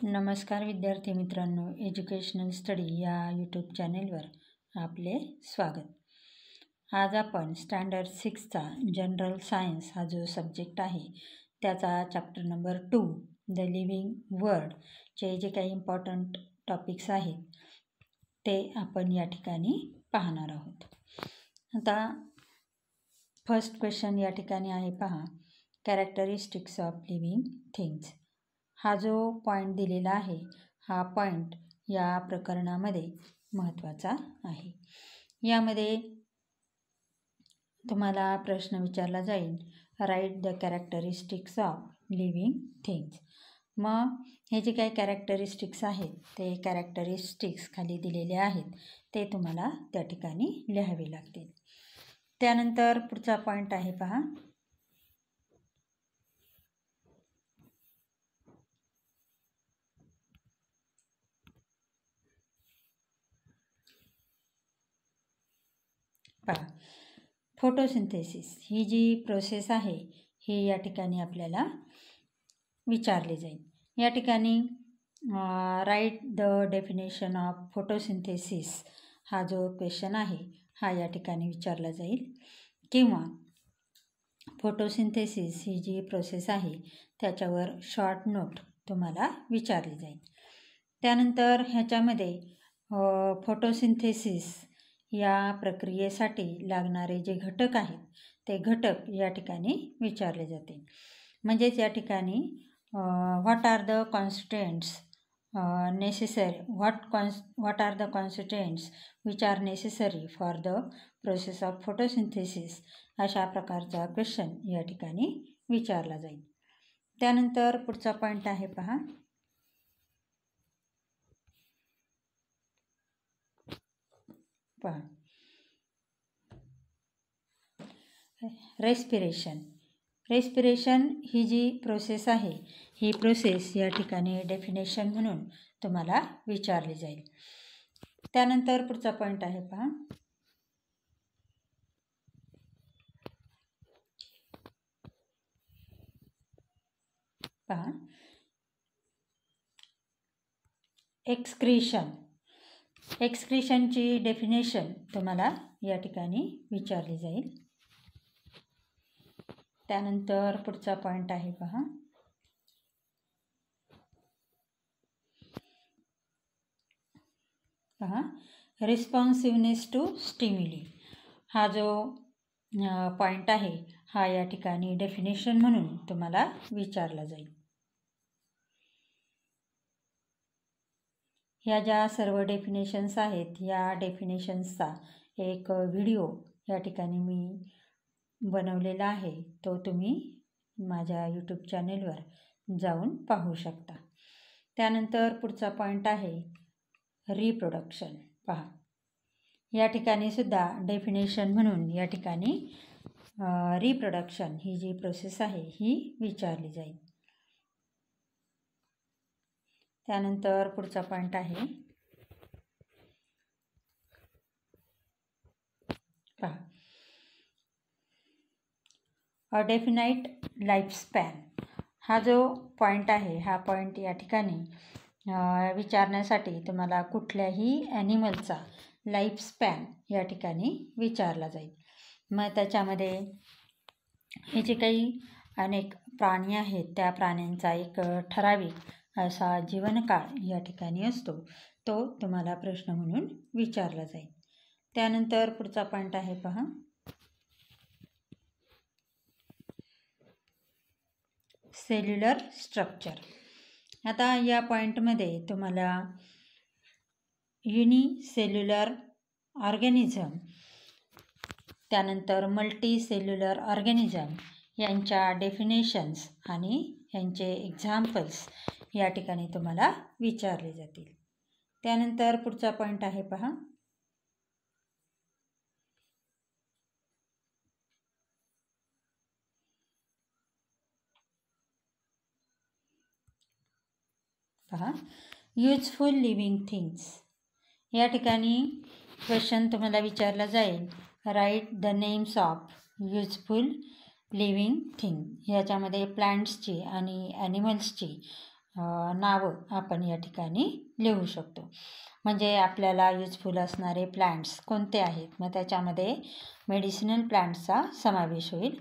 नमस्कार विद्यार्थी मित्रांनो, एज्युकेशनल स्टडी या यूट्यूब चॅनेलवर आपले स्वागत. आज आपण स्टँडर्ड 6चा जनरल सायन्स हा जो सब्जेक्ट आहे त्याचा चॅप्टर नंबर 2 द लिव्हिंग वर्ल्डचे जे काही इम्पॉर्टंट टॉपिक्स आहेत ते आपण या ठिकाणी पाहणार आहोत. आता फर्स्ट क्वेश्चन या ठिकाणी आहे, पहा, कॅरेक्टरिस्टिक्स ऑफ लिव्हिंग थिंग्स. हा जो पॉईंट दिलेला आहे हा पॉईंट या प्रकरणामध्ये महत्त्वाचा आहे. यामध्ये तुम्हाला प्रश्न विचारला जाईल, write the characteristics of living things. मग हे जे काही कॅरेक्टरिस्टिक्स आहेत ते कॅरेक्टरिस्टिक्स खाली दिलेले आहेत ते तुम्हाला त्या ठिकाणी लिहावे लागतील. त्यानंतर पुढचा पॉईंट आहे, पहा, फोटोसिंथेसिस ही जी प्रोसेस आहे ही या ठिकाणी आपल्याला विचारली जाईल. या ठिकाणी write the definition of photosynthesis हा जो क्वेश्चन आहे हा या ठिकाणी विचारला जाईल, किंवा फोटोसिंथेसिस ही जी प्रोसेस आहे त्याच्यावर शॉर्ट नोट तुम्हाला विचारली जाईल. त्यानंतर ह्याच्यामध्ये फोटोसिंथेसिस या प्रक्रियेसाठी लागणारे जे घटक आहेत ते घटक या ठिकाणी विचारले जाते. म्हणजेच या ठिकाणी what are the constituents necessary what are the constituents which are necessary for the process of photosynthesis अशा प्रकारचा क्वेश्चन या ठिकाणी विचारला जाईल. त्यानंतर पुढचा पॉईंट आहे, पहा, रेस्पिरेशन ही जी प्रोसेस आहे ही प्रोसेस या ठिकाणी डेफिनेशन म्हणून तुम्हाला विचारली जाईल. त्यानंतर पुढचा पॉईंट आहे, पहा, एक्सक्रीशनची डेफिनेशन तुम्हाला या ठिकाणी विचारली जाईल. त्यानंतर पुढचा पॉईंट आहे, पहा, रिस्पॉन्सिव्हनेस टू स्टिम्युली हा जो पॉईंट आहे हा या ठिकाणी डेफिनेशन म्हणून तुम्हाला विचारला जाईल. ह्या ज्या सर्व डेफिनेशन्स आहेत या डेफिनेशन्सचा एक व्हिडिओ या ठिकाणी मी बनवलेला आहे, तो तुम्ही माझ्या यूट्यूब चॅनेलवर जाऊन पाहू शकता. त्यानंतर पुढचा पॉईंट आहे रिप्रोडक्शन. पहा, या ठिकाणी सुद्धा डेफिनेशन म्हणून या ठिकाणी रिप्रोडक्शन ही जी प्रोसेस आहे ही विचारली जाईल. त्यानंतर पुढचा पॉईंट आहे, पहा, अ डेफिनाइट लाईफस्पॅन हा जो पॉईंट आहे हा पॉईंट या ठिकाणी विचारण्यासाठी तुम्हाला कुठल्याही ॲनिमलचा लाईफस्पॅन या ठिकाणी विचारला जाईल. मग त्याच्यामध्ये हे जे काही अनेक प्राणी आहेत त्या प्राण्यांचा एक ठराविक असा जीवनकाळ या ठिकाणी असतो, तो तुम्हाला प्रश्न म्हणून विचारला जाईल. त्यानंतर पुढचा पॉईंट आहे, पहा, सेल्युलर स्ट्रक्चर. आता या पॉईंटमध्ये तुम्हाला युनिसेल्युलर ऑर्गॅनिझम त्यानंतर मल्टी सेल्युलर ऑर्गॅनिझम यांच्या डेफिनेशन्स आणि यांचे एक्झाम्पल्स या ठिकाणी तुम्हाला विचारले जातील. त्यानंतर पुढचा पॉईंट आहे, पहा, युजफुल लिव्हिंग थिंग्स. या ठिकाणी क्वेश्चन तुम्हाला विचारला जाईल, write the names of useful living thing. ह्याच्यामध्ये प्लांट्सची आणि ॲनिमल्सची नावं आपण या ठिकाणी लिहू शकतो. म्हणजे आपल्याला युजफुल असणारे प्लांट्स कोणते आहेत, मग त्याच्यामध्ये मेडिसिनल प्लांट्सचा समावेश होईल.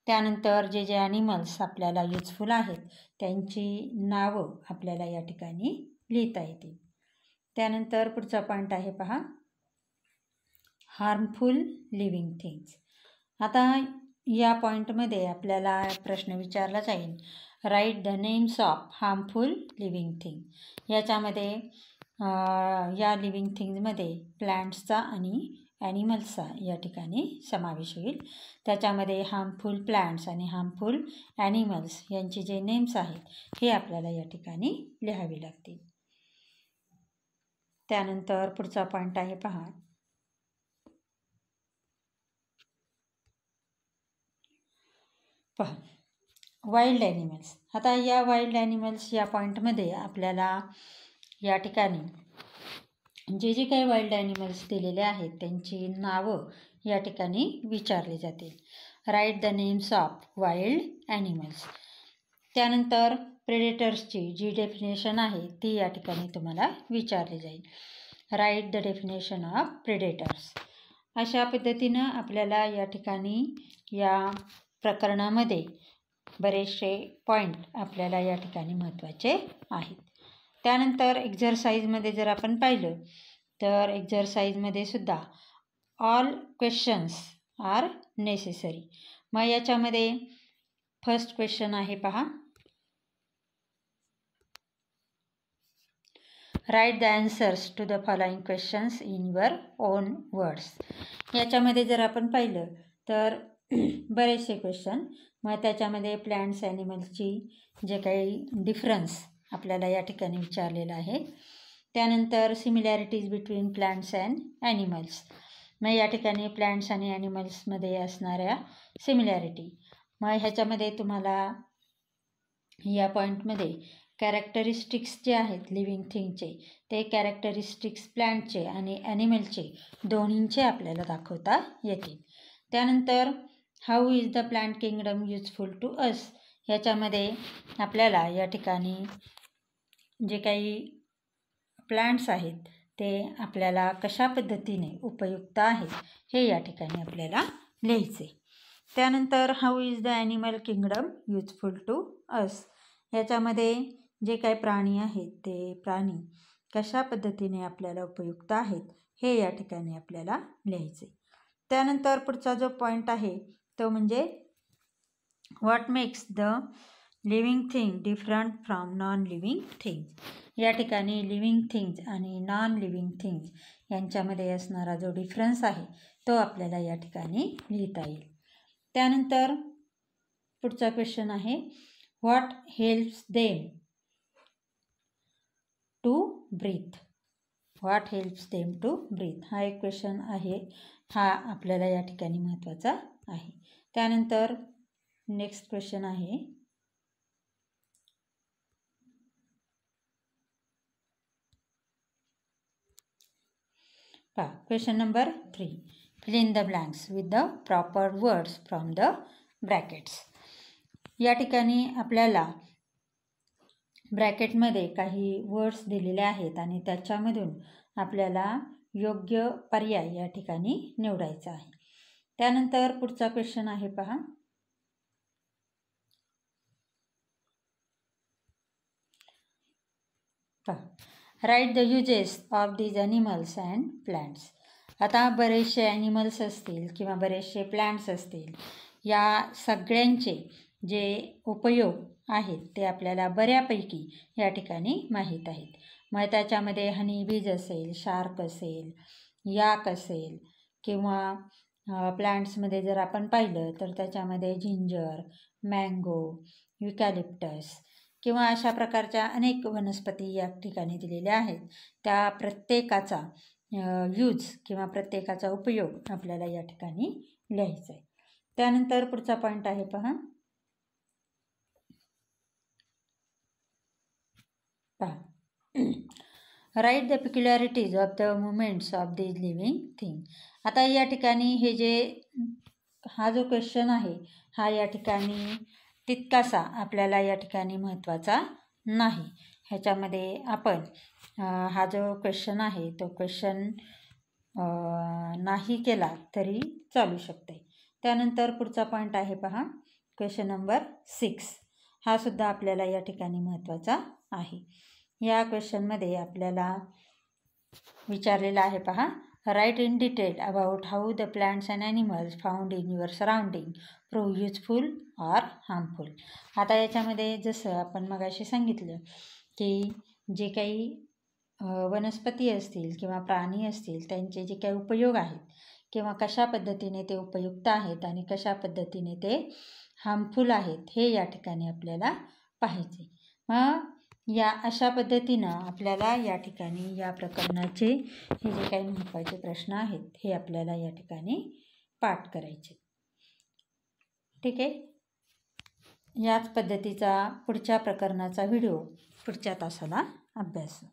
त्यानंतर जे जे ॲनिमल्स आपल्याला युजफुल आहेत त्यांची नावं आपल्याला या ठिकाणी लिहिता येतील. त्यानंतर पुढचा पॉईंट आहे पहा, हार्मफुल लिव्हिंग थिंग्स. आता या पॉईंटमध्ये आपल्याला प्रश्न विचारला जाईल, write the names of harmful living thing. याच्यामध्ये या लिव्हिंग थिंग्समध्ये प्लांट्सचा आणि ॲनिमल्सचा या ठिकाणी समावेश होईल. त्याच्यामध्ये हार्मफुल प्लांट्स आणि हार्मफुल ॲनिमल्स यांचे जे नेम्स आहेत हे आपल्याला या ठिकाणी लिहावे लागतील. त्यानंतर पुढचा पॉईंट आहे पहा, वाईल्ड ॲनिमल्स. आता या वाईल्ड ॲनिमल्स या पॉईंटमध्ये आपल्याला या ठिकाणी जे जे काही वाईल्ड ॲनिमल्स दिलेले आहेत त्यांची नावं या ठिकाणी विचारली जातील. Write the names of wild animals. त्यानंतर प्रेडेटर्सची जी डेफिनेशन आहे ती या ठिकाणी तुम्हाला विचारली जाईल. Write the definition of predators. अशा पद्धतीनं आपल्याला या ठिकाणी या प्रकरणामध्ये बरेचसे पॉईंट आपल्याला या ठिकाणी महत्त्वाचे आहेत. त्यानंतर एक्झरसाईजमध्ये जर आपण पाहिलं तर एक्झरसाईजमध्ये सुद्धा ऑल क्वेश्चन्स आर नेसेसरी. मग याच्यामध्ये फर्स्ट क्वेश्चन आहे पहा, write the answers to the following questions in your own words. याच्यामध्ये जर आपण पाहिलं तर बरेचसे क्वेश्चन, मग त्याच्यामध्ये प्लांट्स ॲनिमल्सची जे काही डिफरन्स आपल्याला या ठिकाणी विचारलेलं आहे. त्यानंतर similarities between plants and animals. मग या ठिकाणी प्लांट्स आणि ॲनिमल्समध्ये असणाऱ्या सिमिलॅरिटी. मग ह्याच्यामध्ये तुम्हाला या पॉईंटमध्ये कॅरेक्टरिस्टिक्स जे आहेत लिव्हिंग थिंगचे ते कॅरेक्टरिस्टिक्स प्लांटचे आणि ॲनिमलचे दोन्हींचे आपल्याला दाखवता येतील. त्यानंतर how is the plant kingdom useful to us. याच्यामध्ये आपल्याला या ठिकाणी जे काही प्लांट्स आहेत ते आपल्याला कशा पद्धतीने उपयुक्त आहेत हे या ठिकाणी आपल्याला लिहायचे. त्यानंतर how is the animal kingdom useful to us. याच्यामध्ये जे काही प्राणी आहेत ते प्राणी कशा पद्धतीने आपल्याला उपयुक्त आहेत हे या ठिकाणी आपल्याला लिहायचे. त्यानंतर पुढचा जो पॉईंट आहे तो म्हणजे what makes the living thing different from non living things. या ठिकाणी लिव्हिंग थिंग्स आणि नॉन लिव्हिंग थिंग्स यांच्यामध्ये असणारा जो डिफरन्स आहे तो आपल्याला या ठिकाणी लिहिता येईल. त्यानंतर पुढचा क्वेश्चन आहे, what helps them to breathe. What helps them to breathe हा एक क्वेश्चन आहे, हा आपल्याला या ठिकाणी महत्त्वाचा आहे. त्यानंतर नेक्स्ट क्वेश्चन आहे, question number 3, fill in the blanks with the proper words from the brackets. या ठिकाणी आपल्याला ब्रॅकेटमध्ये काही वर्ड्स दिलेले आहेत आणि त्याच्यामधून आपल्याला योग्य पर्याय या ठिकाणी निवडायचा आहे. त्यानंतर पुढचा क्वेश्चन आहे पहा, write the uses of these animals and plants. आता बरेचसे ॲनिमल्स असतील किंवा बरेचसे प्लांट्स असतील, या सगळ्यांचे जे उपयोग आहेत ते आपल्याला बऱ्यापैकी या ठिकाणी माहीत आहेत. मग त्याच्यामध्ये हनी बीज असेल, शार्क असेल, याक असेल किंवा प्लांट्समध्ये जर आपण पाहिलं तर त्याच्यामध्ये जिंजर, मँगो, युकॅलिप्टस किंवा अशा प्रकारच्या अनेक वनस्पती या ठिकाणी दिलेल्या आहेत. त्या प्रत्येकाचा यूज किंवा प्रत्येकाचा उपयोग आपल्याला या ठिकाणी लिहायचा आहे. त्यानंतर पुढचा पॉईंट आहे पहा, write the peculiarities of the movements of these living thing. आता या ठिकाणी हे जे हा जो क्वेश्चन आहे हा या ठिकाणी तितकासा आपल्याला या ठिकाणी महत्त्वाचा नाही. ह्याच्यामध्ये आपण हा जो क्वेश्चन आहे तो क्वेश्चन नाही केला तरी चालू शकते. त्यानंतर पुढचा पॉईंट आहे पहा, क्वेश्चन नंबर 6. हा सुद्धा आपल्याला या ठिकाणी महत्त्वाचा आहे. या क्वेश्चनमध्ये आपल्याला विचारलेला आहे पहा, write in detail about how the plants and animals found in your surrounding prove useful or harmful. आता याच्यामध्ये जसं आपण मगाशी सांगितलं की जे काही वनस्पती असतील किंवा प्राणी असतील त्यांचे जे काही उपयोग आहेत किंवा कशा पद्धतीने ते उपयुक्त आहेत आणि कशा पद्धतीने ते हार्मफुल आहेत हे या ठिकाणी आपल्याला पाहायचे. मग या अशा पद्धतीनं आपल्याला या ठिकाणी या प्रकरणाचे हे जे काही महत्त्वाचे प्रश्न आहेत हे आपल्याला या ठिकाणी पाठ करायचे. ठीक आहे. याच पद्धतीचा पुढच्या प्रकरणाचा व्हिडिओ पुढच्या तासाला अभ्यासू.